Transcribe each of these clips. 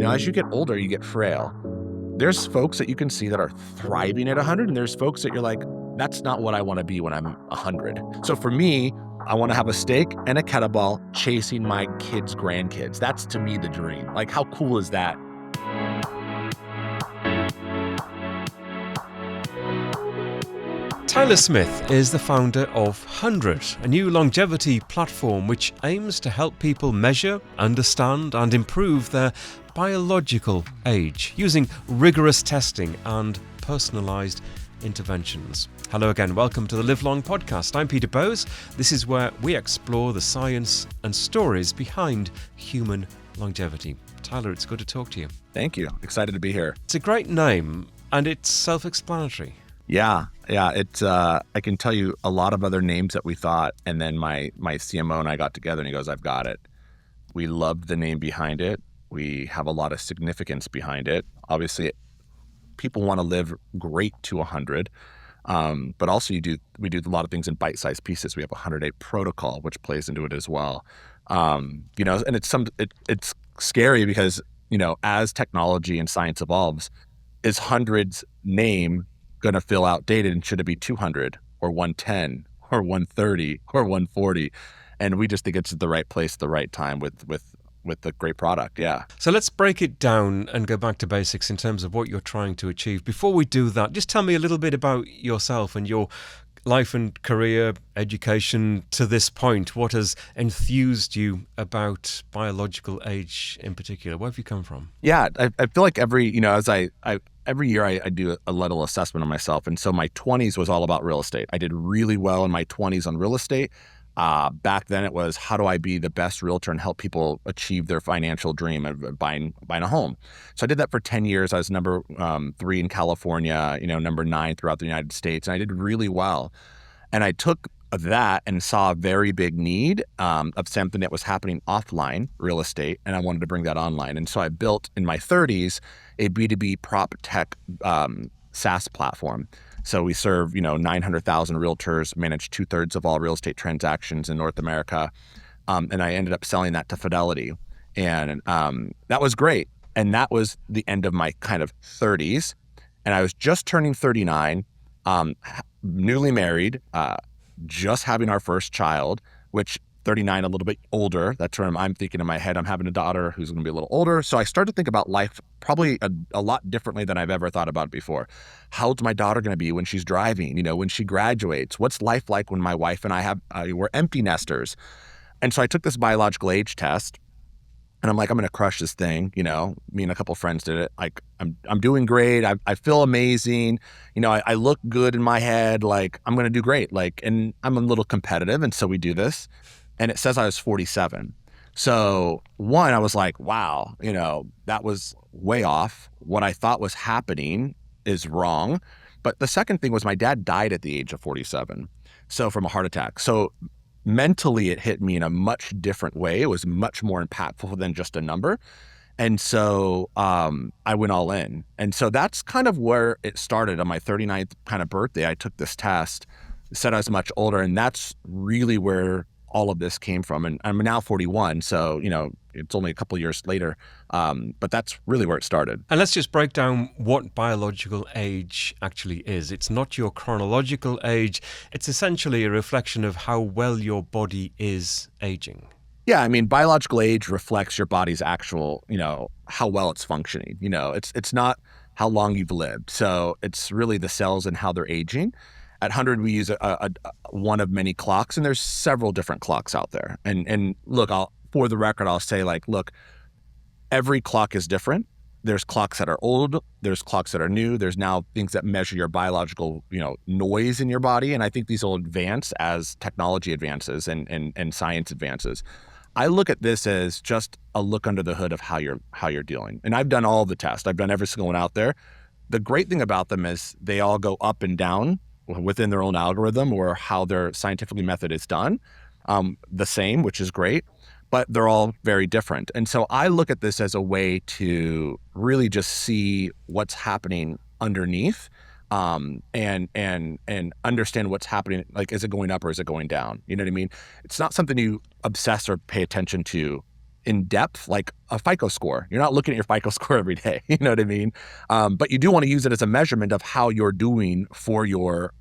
As you get older, you get frail. There's folks that you can see that are thriving at 100, and there's folks that you're like, that's not what I want to be when I'm 100. So for me, I want to have a steak and a kettlebell chasing my kids' grandkids. That's to me the dream. Like, how cool is that? Tyler Smith is the founder of 100, a new longevity platform which aims to help people measure, understand and improve their biological age using rigorous testing and personalised interventions. Hello again, welcome to the Live Long podcast. I'm Peter Bowes. This is where we explore the science and stories behind human longevity. Tyler, it's good to talk to you. Thank you. Excited to be here. It's a great name and it's self-explanatory. Yeah. It's I can tell you a lot of other names that we thought, and then my CMO and I got together and he goes, I've got it. We loved the name behind it. We have a lot of significance behind it. Obviously, people want to live great to 100, but also we do a lot of things in bite-sized pieces. We have a 100-day protocol, which plays into it as well. And it's scary because, as technology and science evolves, is 100's name going to feel outdated, and should it be 200 or 110 or 130 or 140? And we just think it's at the right place, the right time with the great product. Yeah. So let's break it down and go back to basics in terms of what you're trying to achieve. Before we do that, just tell me a little bit about yourself and your life and career, education to this point. What has enthused you about biological age in particular? Where have you come from? Yeah, I feel like every year I do a little assessment on myself. And so my 20s was all about real estate. I did really well in my 20s on real estate. Back then it was, how do I be the best realtor and help people achieve their financial dream of buying a home? So I did that for 10 years. I was number 3 in California, number 9 throughout the United States. And I did really well. And I took that and saw a very big need of something that was happening offline, real estate, and I wanted to bring that online. And so I built in my 30s a B2B prop tech SaaS platform. So we serve, 900,000 realtors, manage 2/3 of all real estate transactions in North America. And I ended up selling that to Fidelity. And that was great. And that was the end of my kind of 30s. And I was just turning 39, newly married, just having our first child, which 39, a little bit older. That's what I'm thinking in my head. I'm having a daughter who's going to be a little older. So I started to think about life probably a lot differently than I've ever thought about it before. How's my daughter going to be when she's driving? When she graduates? What's life like when my wife and I we're empty nesters? And so I took this biological age test, and I'm like, I'm going to crush this thing. Me and a couple of friends did it. Like, I'm doing great. I feel amazing. I look good in my head. Like, I'm going to do great. Like, and I'm a little competitive. And so we do this. And it says I was 47. So one, I was like, wow, that was way off. What I thought was happening is wrong. But the second thing was my dad died at the age of 47. So from a heart attack. So mentally, it hit me in a much different way. It was much more impactful than just a number. And so I went all in. And so that's kind of where it started. On my 39th kind of birthday, I took this test, said I was much older. And that's really where all of this came from. And I'm now 41. So, it's only a couple of years later. But that's really where it started. And let's just break down what biological age actually is. It's not your chronological age. It's essentially a reflection of how well your body is aging. Yeah, biological age reflects your body's actual, how well it's functioning. It's not how long you've lived. So it's really the cells and how they're aging. At 100, we use one of many clocks, and there's several different clocks out there. And look, for the record, I'll say, look, every clock is different. There's clocks that are old. There's clocks that are new. There's now things that measure your biological, noise in your body. And I think these will advance as technology advances and science advances. I look at this as just a look under the hood of how you're dealing. And I've done all the tests. I've done every single one out there. The great thing about them is they all go up and down within their own algorithm or how their scientifically method is done, the same, which is great, but they're all very different. And so I look at this as a way to really just see what's happening underneath, and understand what's happening. Like, is it going up or is it going down? You know what I mean? It's not something you obsess or pay attention to in depth, like a FICO score. You're not looking at your FICO score every day. You know what I mean? But you do want to use it as a measurement of how you're doing for your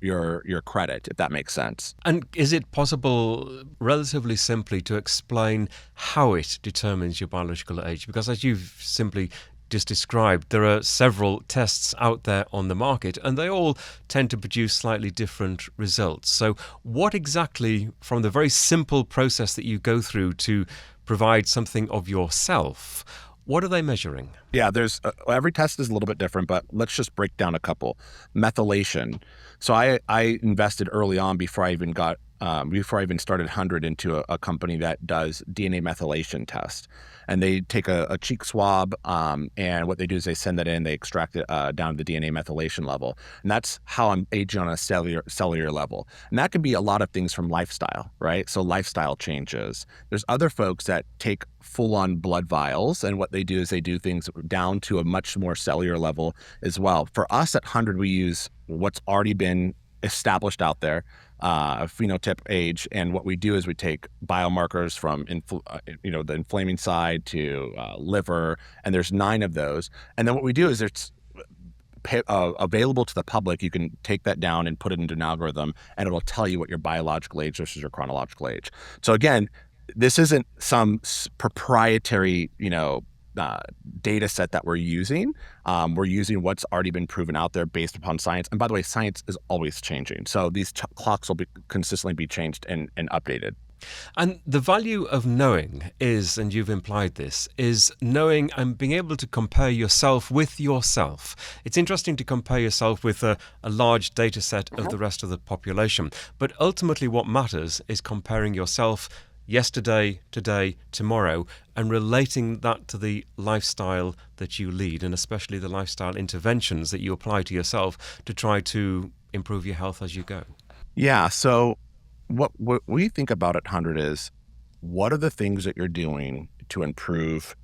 credit, if that makes sense. And is it possible, relatively simply, to explain how it determines your biological age? Because as you've simply just described, there are several tests out there on the market, and they all tend to produce slightly different results. So what exactly, from the very simple process that you go through to provide something of yourself, what are they measuring? Yeah, there's every test is a little bit different, but let's just break down a couple. Methylation. So I invested early on before I even started 100 into a company that does DNA methylation test. And they take a cheek swab, and what they do is they send that in, they extract it down to the DNA methylation level. And that's how I'm aging on a cellular level. And that can be a lot of things from lifestyle, right? So lifestyle changes. There's other folks that take full-on blood vials, and what they do is they do things down to a much more cellular level as well. For us at 100, we use what's already been established out there, phenotype age, and what we do is we take biomarkers from the inflaming side to liver, and there's 9 of those. And then what we do is it's available to the public. You can take that down and put it into an algorithm, and it'll tell you what your biological age versus your chronological age. So again, this isn't some proprietary, data set that we're using. We're using what's already been proven out there based upon science. And by the way, science is always changing. So these clocks will consistently be changed and updated. And the value of knowing is, and you've implied this, is knowing and being able to compare yourself with yourself. It's interesting to compare yourself with a large data set of the rest of the population. But ultimately what matters is comparing yourself yesterday, today, tomorrow, and relating that to the lifestyle that you lead, and especially the lifestyle interventions that you apply to yourself to try to improve your health as you go. Yeah. So what we think about at 100 is, what are the things that you're doing to improve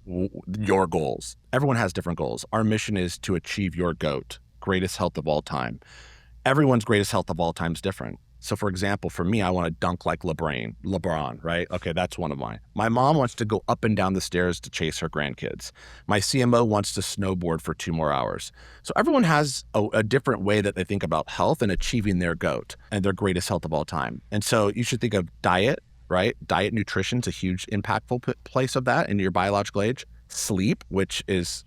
your goals? Everyone has different goals. Our mission is to achieve your GOAT, greatest health of all time. Everyone's greatest health of all time is different. So for example, for me, I want to dunk like LeBron, right? Okay, that's one of mine. My mom wants to go up and down the stairs to chase her grandkids. My CMO wants to snowboard for 2 more hours. So everyone has a different way that they think about health and achieving their GOAT and their greatest health of all time. And so you should think of diet, right? Diet, nutrition's a huge impactful place of that in your biological age. Sleep, which is,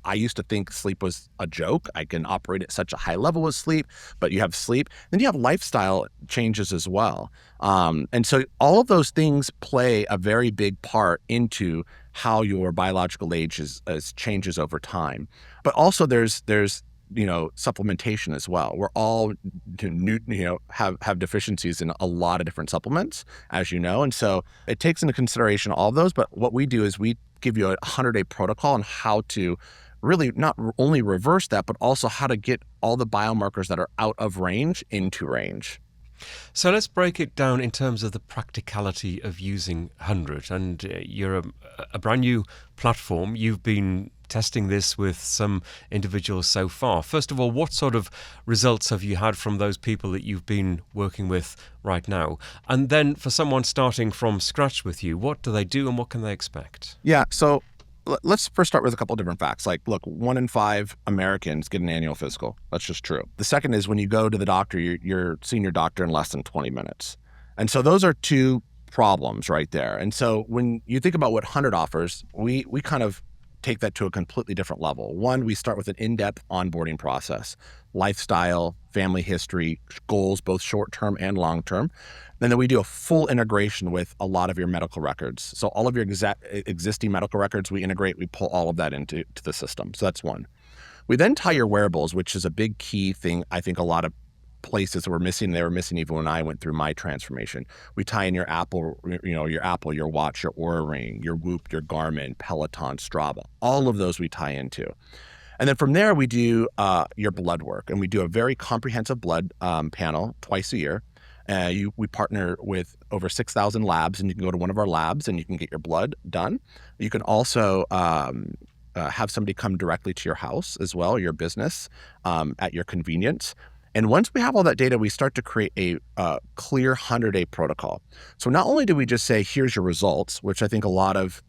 I used to think sleep was a joke. I can operate at such a high level with sleep, but you have sleep. Then you have lifestyle changes as well. And so all of those things play a very big part into how your biological age changes over time. But also there's supplementation as well. We're all have deficiencies in a lot of different supplements, as you know. And so it takes into consideration all of those. But what we do is we give you a 100-day protocol on how to really not only reverse that, but also how to get all the biomarkers that are out of range into range. So let's break it down in terms of the practicality of using 100. And you're a brand new platform. You've been testing this with some individuals so far. First of all, what sort of results have you had from those people that you've been working with right now? And then for someone starting from scratch with you, what do they do and what can they expect? Yeah, so let's first start with a couple of different facts. Like, look, 1 in 5 Americans get an annual physical. That's just true. The second is when you go to the doctor, you're seeing your doctor in less than 20 minutes. And so those are 2 problems right there. And so when you think about what 100 offers, we kind of take that to a completely different level. One, we start with an in-depth onboarding process, lifestyle, family history, goals, both short-term and long-term. And then we do a full integration with a lot of your medical records. So all of your existing medical records, we integrate, we pull all of that into the system. So that's one. We then tie your wearables, which is a big key thing. I think a lot of places were missing. They were missing even when I went through my transformation. We tie in your Apple, your watch, your Oura Ring, your Whoop, your Garmin, Peloton, Strava. All of those we tie into. And then from there, we do your blood work. And we do a very comprehensive blood panel twice a year. We partner with over 6,000 labs, and you can go to one of our labs and you can get your blood done. You can also have somebody come directly to your house as well, your business, at your convenience. And once we have all that data, we start to create a clear 100-day protocol. So not only do we just say, here's your results, which I think a lot of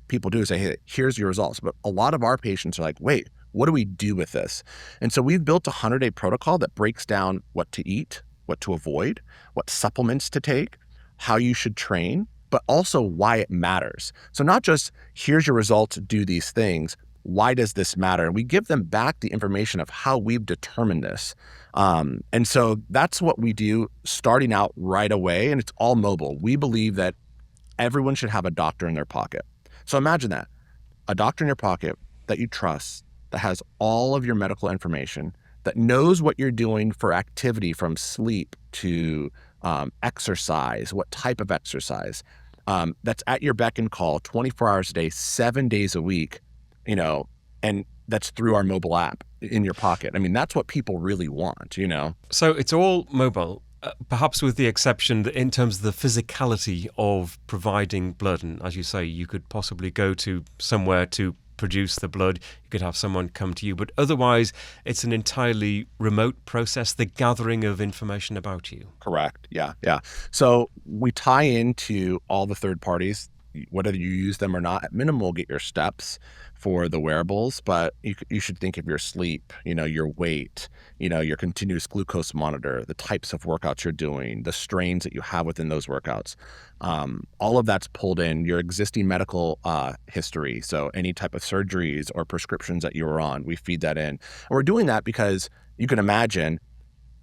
people do, say, hey, here's your results. But a lot of our patients are like, wait, what do we do with this? And so we've built a 100-day protocol that breaks down what to eat, what to avoid, what supplements to take, how you should train, but also why it matters. So not just, here's your results, do these things. Why does this matter? And we give them back the information of how we've determined this. And so that's what we do starting out right away. And it's all mobile. We believe that everyone should have a doctor in their pocket. So imagine that, a doctor in your pocket that you trust, that has all of your medical information, that knows what you're doing for activity from sleep to exercise, what type of exercise, that's at your beck and call 24 hours a day, 7 days a week, and that's through our mobile app in your pocket. I mean, that's what people really want. So it's all mobile, perhaps with the exception that in terms of the physicality of providing blood. And as you say, you could possibly go to somewhere to produce the blood. You could have someone come to you. But otherwise, it's an entirely remote process, the gathering of information about you. Correct. Yeah. So we tie into all the third parties, whether you use them or not. At minimum, we'll get your steps for the wearables, but you should think of your sleep, your weight, your continuous glucose monitor, the types of workouts you're doing, the strains that you have within those workouts. All of that's pulled in, your existing medical history. So any type of surgeries or prescriptions that you were on, we feed that in. And we're doing that because you can imagine,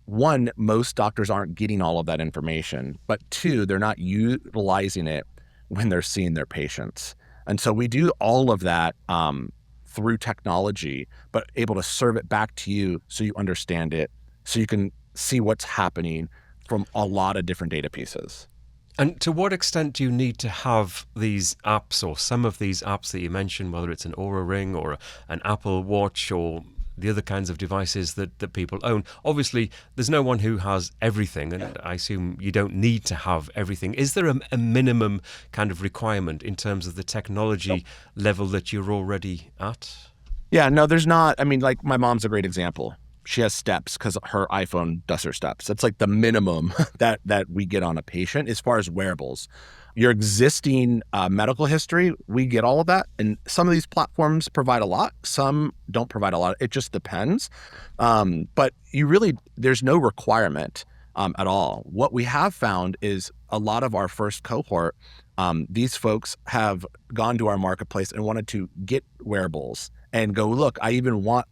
one, most doctors aren't getting all of that information, but two, they're not utilizing it when they're seeing their patients. And so we do all of that through technology, but able to serve it back to you so you understand it, so you can see what's happening from a lot of different data pieces. And to what extent do you need to have these apps, or some of these apps that you mentioned, whether it's an Oura Ring or an Apple Watch or the other kinds of devices that people own? Obviously, there's no one who has everything, and I assume you don't need to have everything. Is there a minimum kind of requirement in terms of the technology level that you're already at? Yeah, no, there's not. I mean, like my mom's a great example. She has steps because her iPhone does her steps. That's like the minimum that we get on a patient. As far as wearables, your existing medical history, we get all of that. And some of these platforms provide a lot. Some don't provide a lot. It just depends. But there's no requirement at all. What we have found is a lot of our first cohort, these folks have gone to our marketplace and wanted to get wearables and go, look, I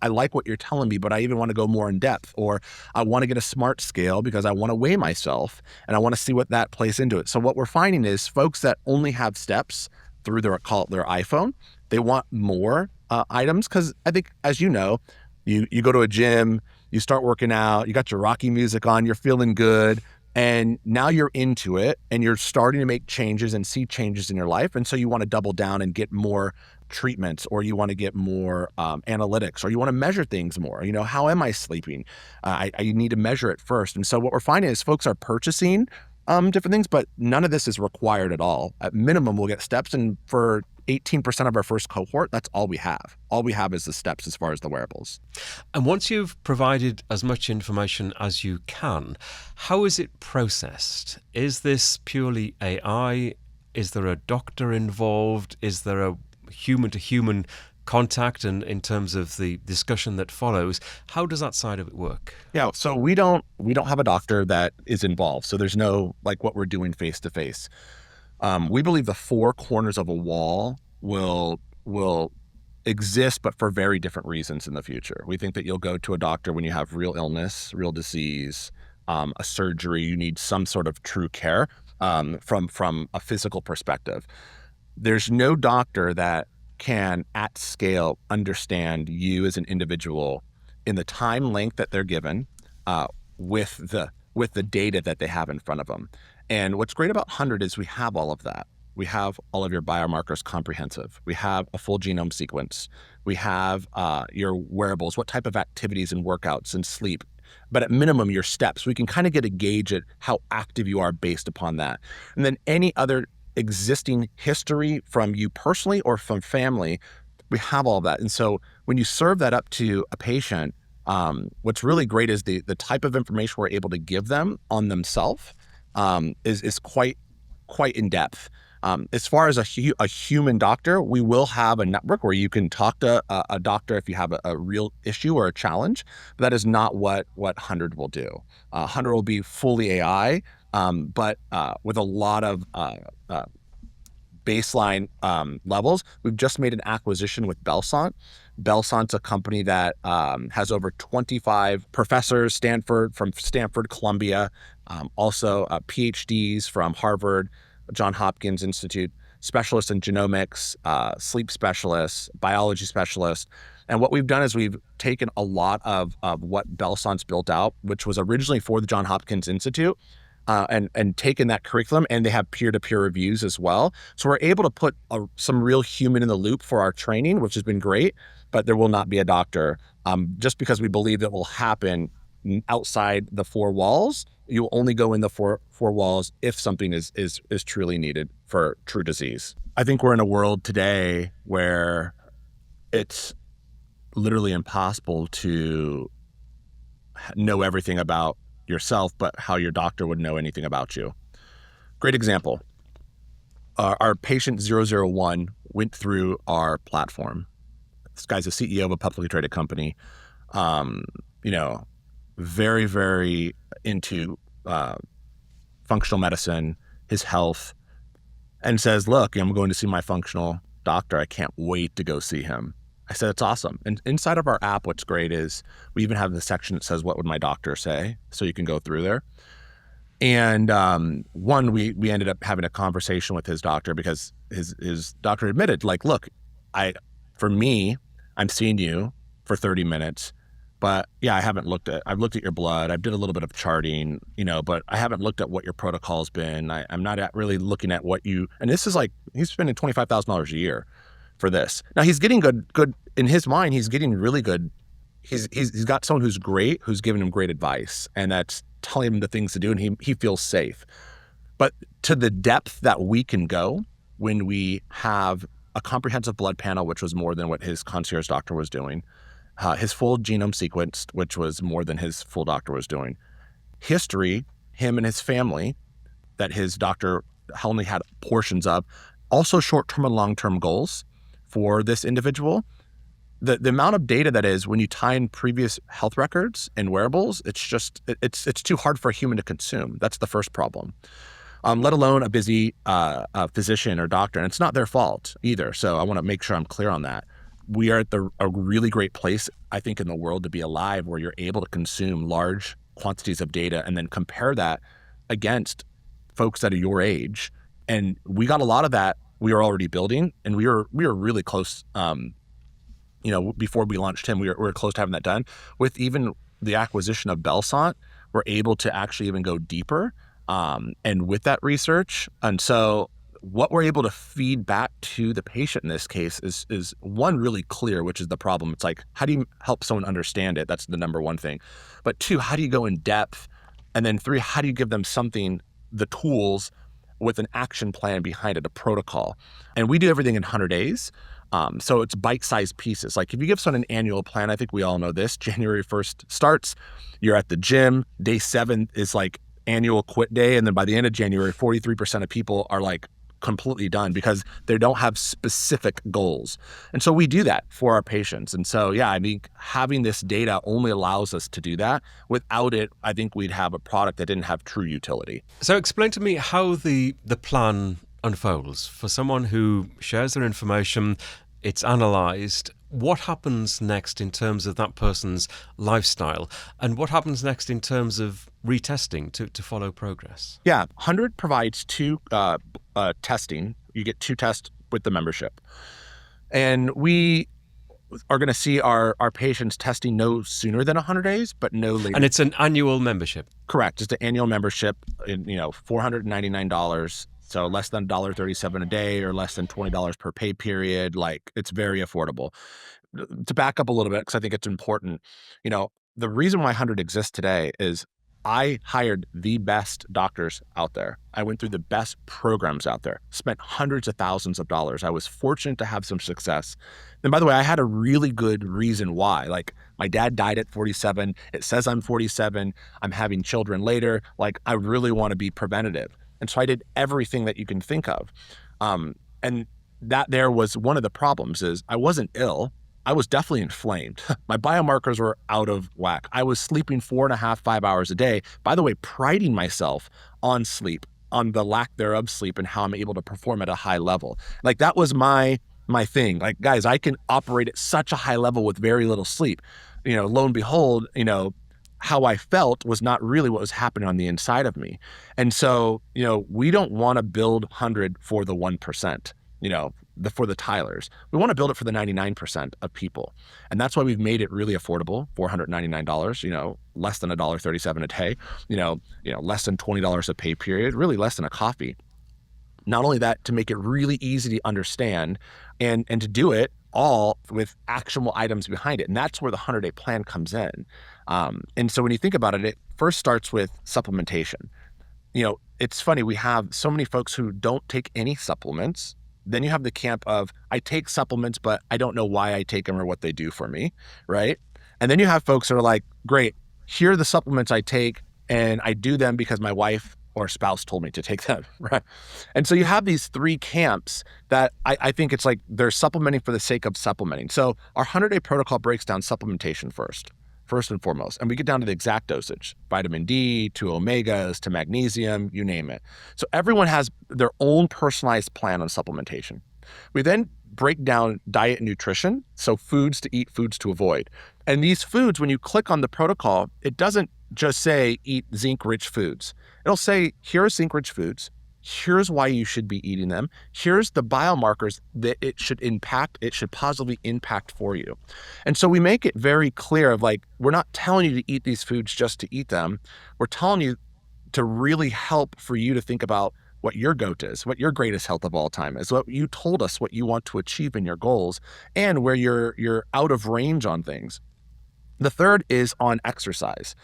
like what you're telling me, but I even want to go more in depth, or I want to get a smart scale because I want to weigh myself and I want to see what that plays into it. So what we're finding is folks that only have steps through their iPhone, they want more items because I think, as you know, you go to a gym, you start working out, you got your Rocky music on, you're feeling good, and now you're into it and you're starting to make changes and see changes in your life. And so you want to double down and get more treatments, or you want to get more analytics, or you want to measure things more. How am I sleeping? I need to measure it first. And so what we're finding is folks are purchasing different things, but none of this is required at all. At minimum, we'll get steps. And for 18% of our first cohort, that's all we have. All we have is the steps as far as the wearables. And once you've provided as much information as you can, how is it processed? Is this purely AI? Is there a doctor involved? Is there a human-to-human contact, and in terms of the discussion that follows, how does that side of it work? Yeah, so we don't have a doctor that is involved. So there's no like what we're doing face to face. We believe the four corners of a wall will exist, but for very different reasons in the future. We think that you'll go to a doctor when you have real illness, real disease, a surgery. You need some sort of true care from a physical perspective. There's no doctor that can at scale understand you as an individual in the time length that they're given with the data that they have in front of them. And what's great about 100 is we have all of that. We have all of your biomarkers comprehensive. We have a full genome sequence. We have your wearables, what type of activities and workouts and sleep. But at minimum, your steps. We can kind of get a gauge at how active you are based upon that. And then any other existing history from you personally or from family, we have all that. And so when you serve that up to a patient, What's really great is the type of information we're able to give them on themselves is quite in depth. As far as a human doctor, we will have a network where you can talk to a doctor if you have a real issue or a challenge. But that is not what 100 will do. 100 will be fully AI, but with a lot of uh, baseline levels. We've just made an acquisition with Belsant. Belsant's a company that has over 25 professors, from Stanford, Columbia, also PhDs from Harvard, John Hopkins Institute, specialists in genomics, sleep specialists, biology specialists. And what we've done is we've taken a lot of what Belsant's built out, which was originally for the John Hopkins Institute, and taken that curriculum, and they have peer-to-peer reviews as well. So we're able to put some real human in the loop for our training, which has been great, but there will not be a doctor just because we believe that will happen outside the four walls. You will only go in the four walls if something is truly needed for true disease. I think we're in a world today where it's literally impossible to know everything about yourself, but how your doctor would know anything about you. Great example. Our patient 001 went through our platform. This guy's a CEO of a publicly traded company. Um, you know, very, very into functional medicine, his health, and says, look, I'm going to see my functional doctor. I can't wait to go see him. I said, it's awesome. And inside of our app, what's great is we even have the section that says, what would my doctor say? So you can go through there. And we ended up having a conversation with his doctor because his doctor admitted, like, look, for me, I'm seeing you for 30 minutes, but yeah, I've looked at your blood. I did a little bit of charting, but I haven't looked at what your protocol's been. I'm not really looking at and this is like, he's spending $25,000 a year for this. Now he's getting good in his mind. He's getting really good. He's got someone who's great, who's giving him great advice, and that's telling him the things to do, and he feels safe. But to the depth that we can go when we have a comprehensive blood panel, which was more than what his concierge doctor was doing, his full genome sequenced, which was more than his full doctor was doing, history, him and his family, that his doctor only had portions of, also short-term and long-term goals for this individual. The amount of data that is when you tie in previous health records and wearables, it's too hard for a human to consume. That's the first problem. Let alone a busy physician or doctor, and it's not their fault either. So I want to make sure I'm clear on that. We are at a really great place, I think, in the world to be alive, where you're able to consume large quantities of data and then compare that against folks that are your age. And we got a lot of that we were already building, and we were really close. Before we launched him, we were close to having that done. With even the acquisition of Belsant, we're able to actually even go deeper, and with that research. And so what we're able to feed back to the patient in this case is one, really clear, which is the problem. It's like, how do you help someone understand it? That's the number one thing. But two, how do you go in depth? And then three, how do you give them the tools with an action plan behind it, a protocol? And we do everything in 100 days. So it's bite-sized pieces. Like if you give someone an annual plan, I think we all know this, January 1st starts, you're at the gym, day 7 is like annual quit day. And then by the end of January, 43% of people are like completely done because they don't have specific goals. And so we do that for our patients. And so, yeah, I mean, having this data only allows us to do that. Without it, I think we'd have a product that didn't have true utility. So explain to me how the plan unfolds for someone who shares their information, it's analyzed. What happens next in terms of that person's lifestyle, and what happens next in terms of retesting to follow progress? Yeah, 100 provides two testing. You get 2 tests with the membership. And we are going to see our patients testing no sooner than 100 days, but no later. And it's an annual membership? Correct. It's an annual membership, $499. So less than $1.37 a day or less than $20 per pay period. Like, it's very affordable. To back up a little bit, because I think it's important, the reason why 100 exists today is I hired the best doctors out there. I went through the best programs out there, spent hundreds of thousands of dollars. I was fortunate to have some success. And by the way, I had a really good reason why. Like, my dad died at 47. It says I'm 47. I'm having children later. Like, I really want to be preventative. And so I did everything that you can think of. And that there was one of the problems is I wasn't ill. I was definitely inflamed. My biomarkers were out of whack. I was sleeping 4.5, 5 hours a day. By the way, priding myself on sleep, on the lack thereof sleep, and how I'm able to perform at a high level. Like, that was my thing. Like, guys, I can operate at such a high level with very little sleep. Lo and behold, how I felt was not really what was happening on the inside of me. And so, we don't want to build 100 for the 1%, for the Tylers. We want to build it for the 99% of people. And that's why we've made it really affordable, $499, less than $1.37 a day, less than $20 a pay period, really less than a coffee. Not only that, to make it really easy to understand and to do it all with actionable items behind it. And that's where the 100-day plan comes in. And so when you think about it, it first starts with supplementation. It's funny, we have so many folks who don't take any supplements. Then you have the camp of, I take supplements, but I don't know why I take them or what they do for me, right? And then you have folks that are like, great, here are the supplements I take, and I do them because my wife or spouse told me to take them, right? And so you have these three camps that I think it's like they're supplementing for the sake of supplementing. So our 100-day protocol breaks down supplementation first and foremost. And we get down to the exact dosage, vitamin D, to omegas, to magnesium, you name it. So everyone has their own personalized plan on supplementation. We then break down diet and nutrition, so foods to eat, foods to avoid. And these foods, when you click on the protocol, it doesn't just say eat zinc-rich foods. It'll say, here are zinc-rich foods. Here's why you should be eating them. Here's the biomarkers that it should positively impact for you. And so we make it very clear of like, we're not telling you to eat these foods just to eat them. We're telling you to really help for you to think about what your GOAT is, what your greatest health of all time is, what you told us, what you want to achieve in your goals, and where you're out of range on things. The third is on exercise.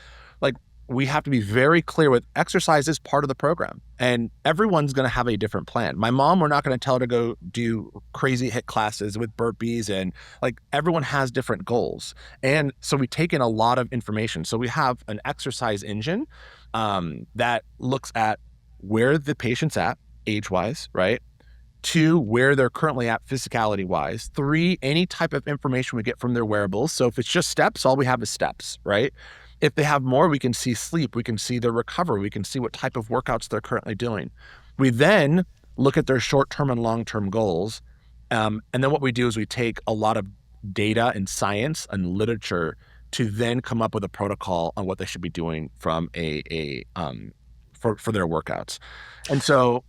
Like, we have to be very clear with exercise is part of the program, and everyone's going to have a different plan. My mom, we're not going to tell her to go do crazy HIIT classes with burpees, and like, everyone has different goals. And so we take in a lot of information. So we have an exercise engine that looks at where the patient's at age-wise, right? 2, where they're currently at physicality-wise. 3, any type of information we get from their wearables. So if it's just steps, all we have is steps, right? If they have more, we can see sleep, we can see their recovery, we can see what type of workouts they're currently doing. We then look at their short-term and long-term goals. And then what we do is we take a lot of data and science and literature to then come up with a protocol on what they should be doing from for their workouts. And so,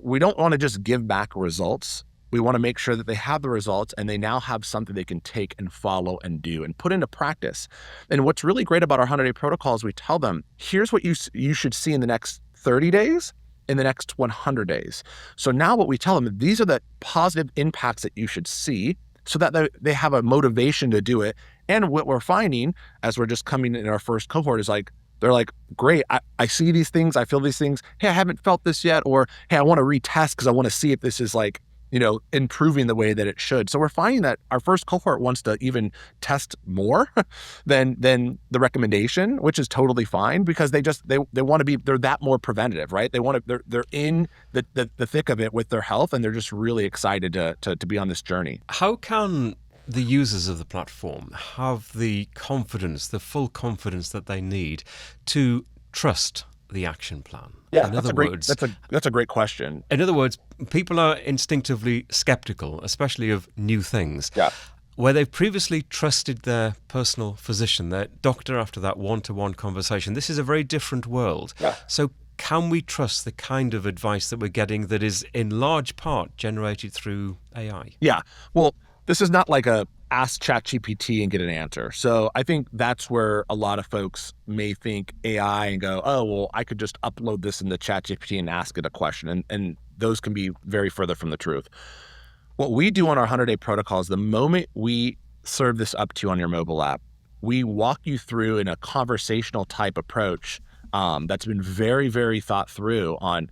we don't want to just give back results. We want to make sure that they have the results and they now have something they can take and follow and do and put into practice. And what's really great about our 100-day protocol is we tell them, here's what you should see in the next 30 days, in the next 100 days. So now what we tell them, these are the positive impacts that you should see so that they have a motivation to do it. And what we're finding as we're just coming in our first cohort is like, they're like, great, I see these things, I feel these things. Hey, I haven't felt this yet. Or, hey, I want to retest because I want to see if this is like, improving the way that it should. So we're finding that our first cohort wants to even test more than the recommendation, which is totally fine because they want to be, they're that more preventative, right? They're in the thick of it with their health, and they're just really excited to be on this journey. How can the users of the platform have the full confidence that they need to trust the action plan? Yeah, that's a great question. In other words, people are instinctively skeptical, especially of new things. Yeah. Where they've previously trusted their personal physician, their doctor, after that one-to-one conversation. This is a very different world. Yeah. So can we trust the kind of advice that we're getting that is in large part generated through AI? Yeah. Well, this is not like a ask ChatGPT and get an answer. So I think that's where a lot of folks may think AI and go, oh, well, I could just upload this into ChatGPT and ask it a question. And those can be very further from the truth. What we do on our 100-day protocol is the moment we serve this up to you on your mobile app, we walk you through in a conversational type approach that's been very, very thought through on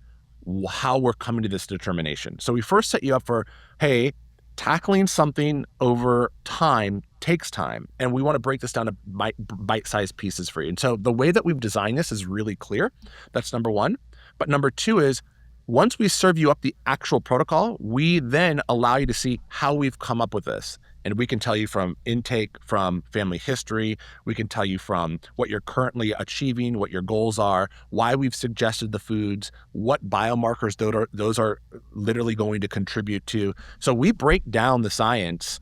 how we're coming to this determination. So we first set you up for, hey, tackling something over time takes time, and we want to break this down to bite-sized pieces for you. And so the way that we've designed this is really clear. That's number one. But number two is, once we serve you up the actual protocol, we then allow you to see how we've come up with this. And we can tell you from intake, from family history, we can tell you from what you're currently achieving, what your goals are, why we've suggested the foods, what biomarkers those are literally going to contribute to. So we break down the science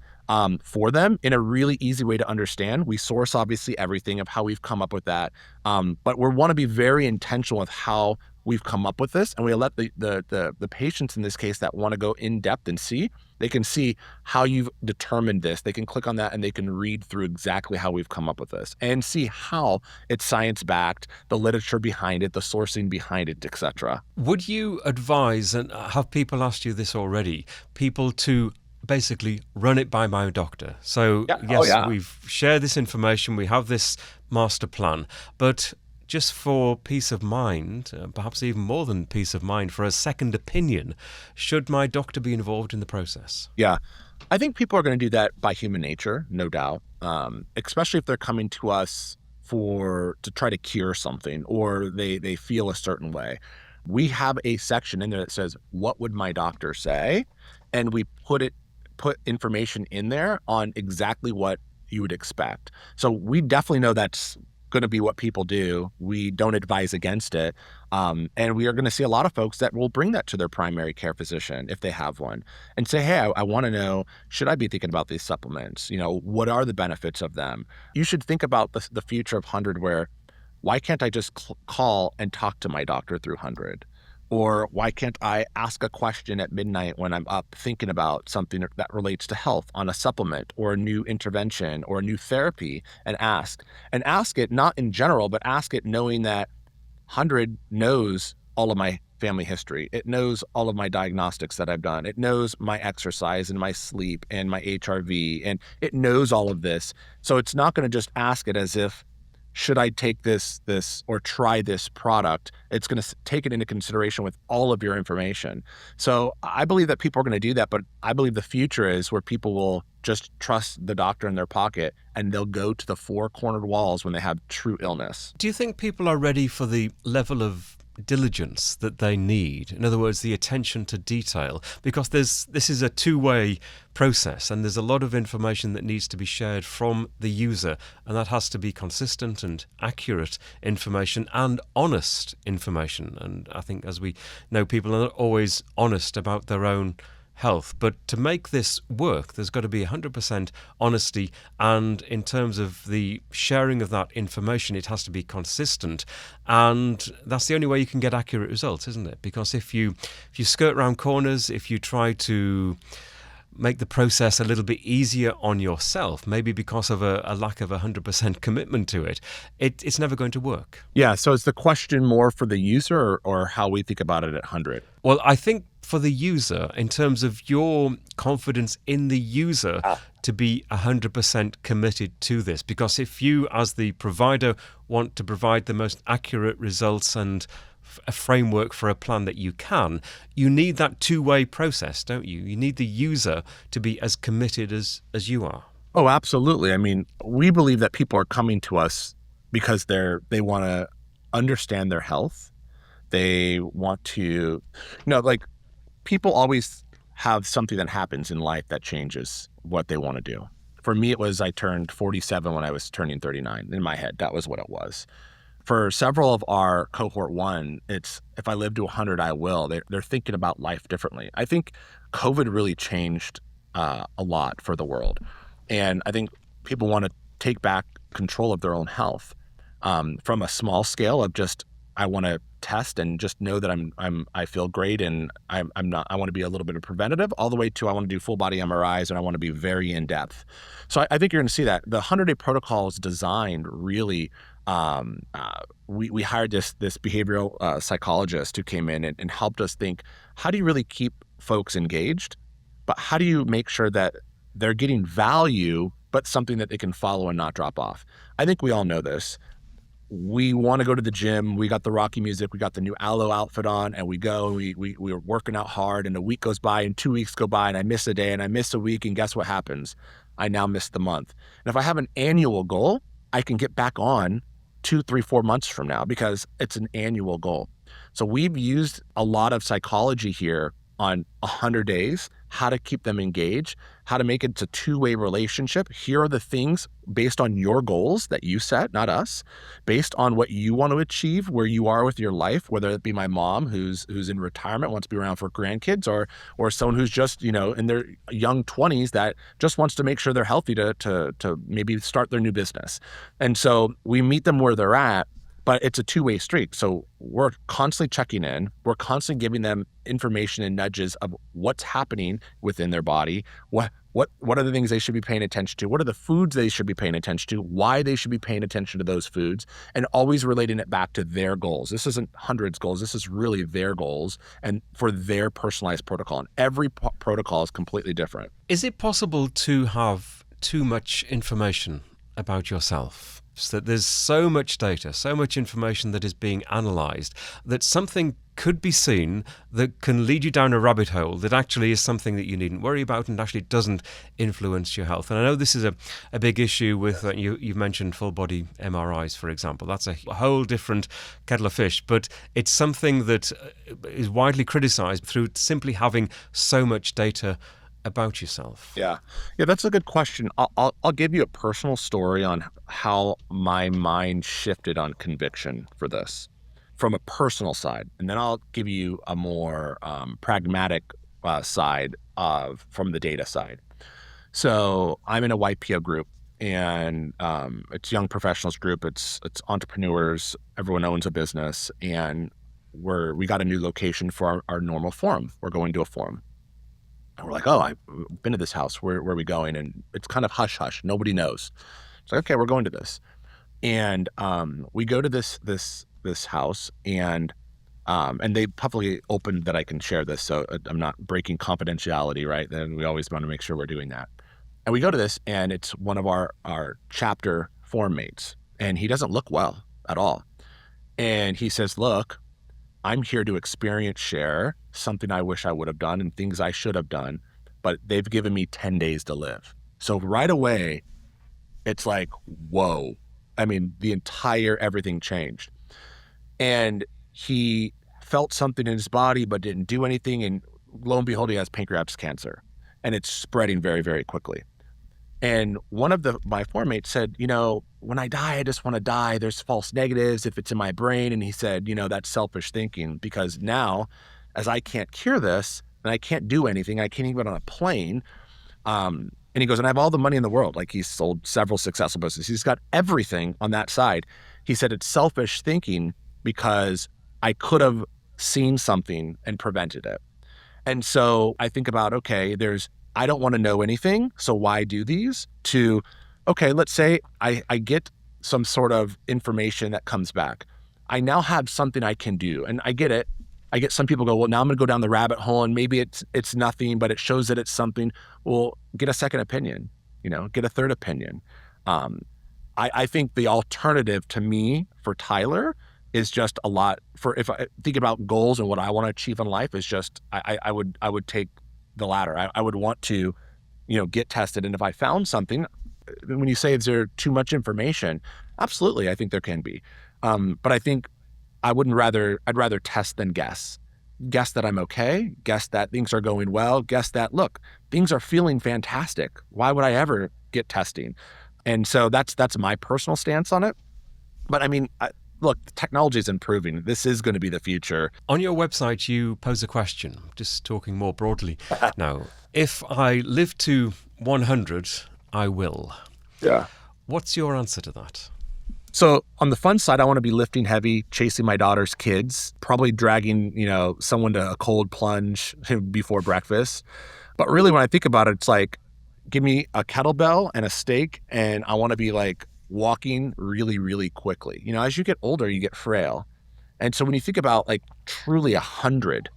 for them in a really easy way to understand. We source obviously everything of how we've come up with that, but we want to be very intentional with how we've come up with this, and we let the patients in this case that want to go in depth and see, they can see how you've determined this. They can click on that and they can read through exactly how we've come up with this and see how it's science backed, the literature behind it, the sourcing behind it, etc. Would you advise, and have people asked you this already, people to basically run it by my doctor? So Yeah. yes, Oh, yeah. we've shared this information, we have this master plan, but just for peace of mind, perhaps even more than peace of mind, for a second opinion, should my doctor be involved in the process? Yeah. I think people are going to do that by human nature, no doubt, especially if they're coming to us to try to cure something, or they feel a certain way. We have a section in there that says, what would my doctor say? And we put information in there on exactly what you would expect. So we definitely know that's going to be what people do. We don't advise against it. And we are going to see a lot of folks that will bring that to their primary care physician if they have one and say, hey, I want to know, should I be thinking about these supplements? What are the benefits of them? You should think about the future of 100 where, why can't I just call and talk to my doctor through 100? Or why can't I ask a question at midnight when I'm up thinking about something that relates to health on a supplement or a new intervention or a new therapy, and ask it not in general, but ask it knowing that 100 knows all of my family history. It knows all of my diagnostics that I've done. It knows my exercise and my sleep and my HRV, and it knows all of this. So it's not going to just ask it as if, should I take this or try this product? It's going to take it into consideration with all of your information. So I believe that people are going to do that, but I believe the future is where people will just trust the doctor in their pocket and they'll go to the four-cornered walls when they have true illness. Do you think people are ready for the level of diligence that they need? In other words, the attention to detail, because this is a two-way process and there's a lot of information that needs to be shared from the user, and that has to be consistent and accurate information and honest information. And I think, as we know, people are not always honest about their own health, but to make this work, there's got to be 100% honesty, and in terms of the sharing of that information, it has to be consistent, and that's the only way you can get accurate results, isn't it? Because if you skirt around corners, if you try to make the process a little bit easier on yourself, maybe because of a lack of 100% commitment to it, it's never going to work. Yeah, so is the question more for the user or how we think about it at 100? Well, I think for the user, in terms of your confidence in the user to be 100% committed to this. Because if you, as the provider, want to provide the most accurate results and a framework for a plan that you can, you need that two-way process, don't you? You need the user to be as committed as you are. Oh, absolutely. I mean, we believe that people are coming to us because they want to understand their health. They want to, people always have something that happens in life that changes what they want to do. For me, it was I turned 47 when I was turning 39. In my head, that was what it was. For several of our cohort one, it's if I live to 100, I will. They're thinking about life differently. I think COVID really changed a lot for the world. And I think people want to take back control of their own health from a small scale of just, I want to test and just know that I feel great and I want to be a little bit of preventative, all the way to I want to do full body MRIs and I want to be very in depth. So I think you're going to see that the 100-day protocol is designed really. We hired this behavioral psychologist who came in and helped us think, how do you really keep folks engaged, but how do you make sure that they're getting value but something that they can follow and not drop off. I think we all know this. We want to go to the gym. We got the Rocky music. We got the new Aloe outfit on, and we go. We're working out hard, and a week goes by, and 2 weeks go by, and I miss a day, and I miss a week, and guess what happens? I now miss the month. And if I have an annual goal, I can get back on 2, 3, 4 months from now because it's an annual goal. So we've used a lot of psychology here on 100 days, how to keep them engaged, how to make it a two-way relationship. Here are the things based on your goals that you set, not us, based on what you want to achieve, where you are with your life, whether it be my mom who's in retirement, wants to be around for grandkids, or someone who's just, in their young 20s that just wants to make sure they're healthy to maybe start their new business. And so we meet them where they're at, but it's a two-way street. So we're constantly checking in. We're constantly giving them information and nudges of what's happening within their body. What are the things they should be paying attention to? What are the foods they should be paying attention to? Why they should be paying attention to those foods? And always relating it back to their goals. This isn't hundreds goals. This is really their goals and for their personalized protocol. And every protocol is completely different. Is it possible to have too much information about yourself? So that there's so much data, so much information that is being analysed, that something could be seen that can lead you down a rabbit hole that actually is something that you needn't worry about and actually doesn't influence your health. And I know this is a big issue with, you've mentioned full body MRIs, for example. That's a whole different kettle of fish, but it's something that is widely criticised through simply having so much data about yourself. Yeah, that's a good question. I'll give you a personal story on how my mind shifted on conviction for this from a personal side, and then I'll give you a more pragmatic side from the data side. So I'm in a YPO group, and it's young professionals group. It's entrepreneurs. Everyone owns a business, and we got a new location for our normal forum. We're going to a forum. And we're like, oh, I've been to this house. Where are we going? And it's kind of hush hush. Nobody knows. It's like, okay, we're going to this. And we go to this house, and they publicly opened that I can share this, so I'm not breaking confidentiality, right? Then we always want to make sure we're doing that. And we go to this, and it's one of our chapter forum mates, and he doesn't look well at all. And he says, look, I'm here to experience share something I wish I would have done and things I should have done, but they've given me 10 days to live. So right away, it's like, whoa. I mean, the entire everything changed. And he felt something in his body, but didn't do anything. And lo and behold, he has pancreatic cancer, and it's spreading very, very quickly. And one of my forum mates said, when I die, I just want to die. There's false negatives if it's in my brain. And he said, that's selfish thinking, because now as I can't cure this and I can't do anything, I can't even get on a plane. And he goes, and I have all the money in the world. Like, he's sold several successful businesses. He's got everything on that side. He said, it's selfish thinking because I could have seen something and prevented it. And so I think about, okay, I don't want to know anything, so why do these? To, okay, let's say I get some sort of information that comes back. I now have something I can do, and I get it. I get some people go, well, now I'm going to go down the rabbit hole, and maybe it's nothing, but it shows that it's something. Well, get a second opinion, get a third opinion. I think the alternative to me for Tyler is just a lot. If I think about goals and what I want to achieve in life, is just I would take the latter. I would want to, get tested. And if I found something, when you say, is there too much information? Absolutely. I think there can be. But I think I'd rather test than guess. Guess that I'm okay. Guess that things are going well. Guess that, look, things are feeling fantastic. Why would I ever get testing? And so that's my personal stance on it. But I mean, look, technology is improving. This is going to be the future. On your website, you pose a question, just talking more broadly. Now, if I live to 100, I will. Yeah. What's your answer to that? So on the fun side, I want to be lifting heavy, chasing my daughter's kids, probably dragging, someone to a cold plunge before breakfast. But really, when I think about it, it's like, give me a kettlebell and a steak, and I want to be like walking really, really quickly. As you get older, you get frail. And so when you think about like truly 100,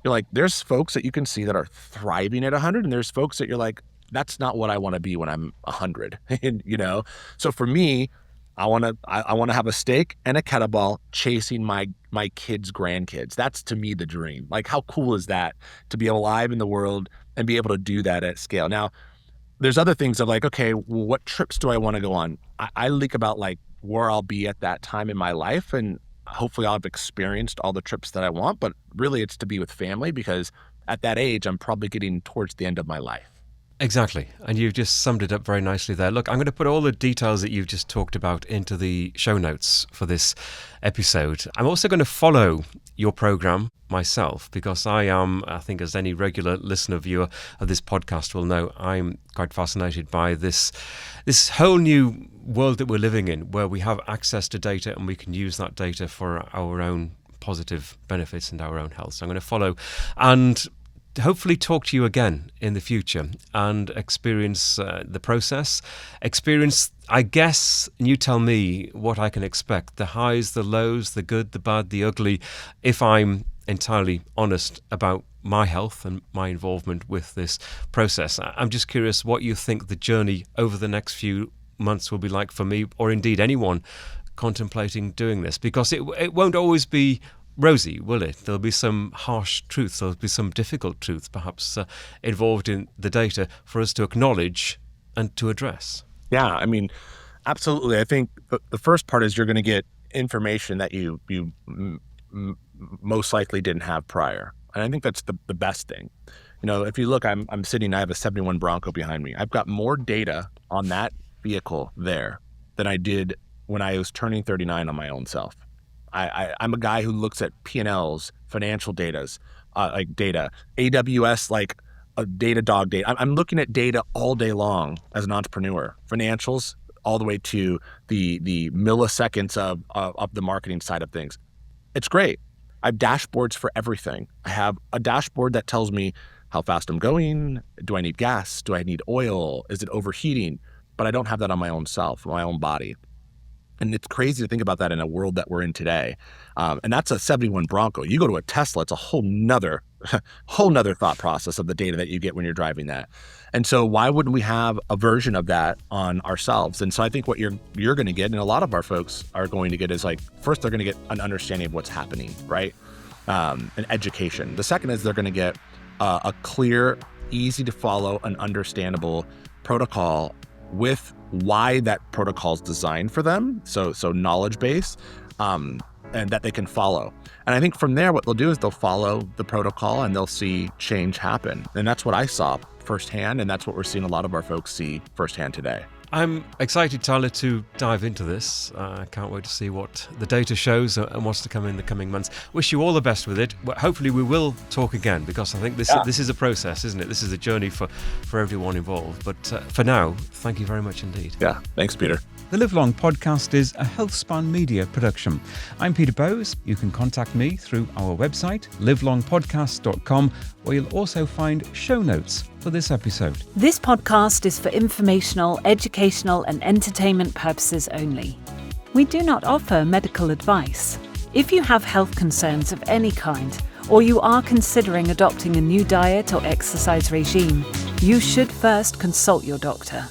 you're like, there's folks that you can see that are thriving at 100, and there's folks that you're like, that's not what I want to be when I'm 100. So for me, I want to have a steak and a kettlebell chasing my kids' grandkids. That's to me the dream. Like, how cool is that to be alive in the world and be able to do that at scale? Now, there's other things of like, okay, well, what trips do I want to go on? I think about like where I'll be at that time in my life, and hopefully I'll have experienced all the trips that I want, but really it's to be with family, because at that age, I'm probably getting towards the end of my life. Exactly. And you've just summed it up very nicely there. Look, I'm going to put all the details that you've just talked about into the show notes for this episode. I'm also going to follow your program myself, because I think as any regular listener, viewer of this podcast will know, I'm quite fascinated by this whole new world that we're living in, where we have access to data and we can use that data for our own positive benefits and our own health. So I'm going to follow and hopefully talk to you again in the future and experience the process, I guess, and you tell me what I can expect, the highs, the lows, the good, the bad, the ugly, if I'm entirely honest about my health and my involvement with this process. I'm just curious what you think the journey over the next few months will be like for me, or indeed anyone contemplating doing this, because it won't always be rosy, will it? There'll be some harsh truths, there'll be some difficult truths perhaps involved in the data for us to acknowledge and to address. Yeah, I mean, absolutely. I think the first part is you're going to get information that you most likely didn't have prior. And I think that's the best thing. If you look, I have a 71 Bronco behind me. I've got more data on that vehicle there than I did when I was turning 39 on my own self. I'm a guy who looks at P&Ls, financial data, AWS, like a Datadog data. I'm looking at data all day long as an entrepreneur, financials, all the way to the milliseconds of the marketing side of things. It's great. I have dashboards for everything. I have a dashboard that tells me how fast I'm going. Do I need gas? Do I need oil? Is it overheating? But I don't have that on my own self, my own body. And it's crazy to think about that in a world that we're in today. And that's a 71 Bronco. You go to a Tesla, it's a whole nother thought process of the data that you get when you're driving that. And so why wouldn't we have a version of that on ourselves? And so I think what you're going to get, and a lot of our folks are going to get, is like, first, they're going to get an understanding of what's happening, right? An education. The second is they're going to get a clear, easy to follow, and understandable protocol with why that protocol is designed for them, so knowledge base, and that they can follow. And I think from there, what they'll do is they'll follow the protocol and they'll see change happen. And that's what I saw firsthand, and that's what we're seeing a lot of our folks see firsthand today. I'm excited, Tyler, to dive into this. I can't wait to see what the data shows and what's to come in the coming months. Wish you all the best with it. Hopefully we will talk again, because I think this is a process, isn't it? This is a journey for everyone involved. But for now, thank you very much indeed. Yeah, thanks, Peter. The Live Long podcast is a HealthSpan media production. I'm Peter Bowes. You can contact me through our website, livelongpodcast.com, where you'll also find show notes for this episode. This podcast is for informational, educational and entertainment purposes only. We do not offer medical advice. If you have health concerns of any kind, or you are considering adopting a new diet or exercise regime, you should first consult your doctor.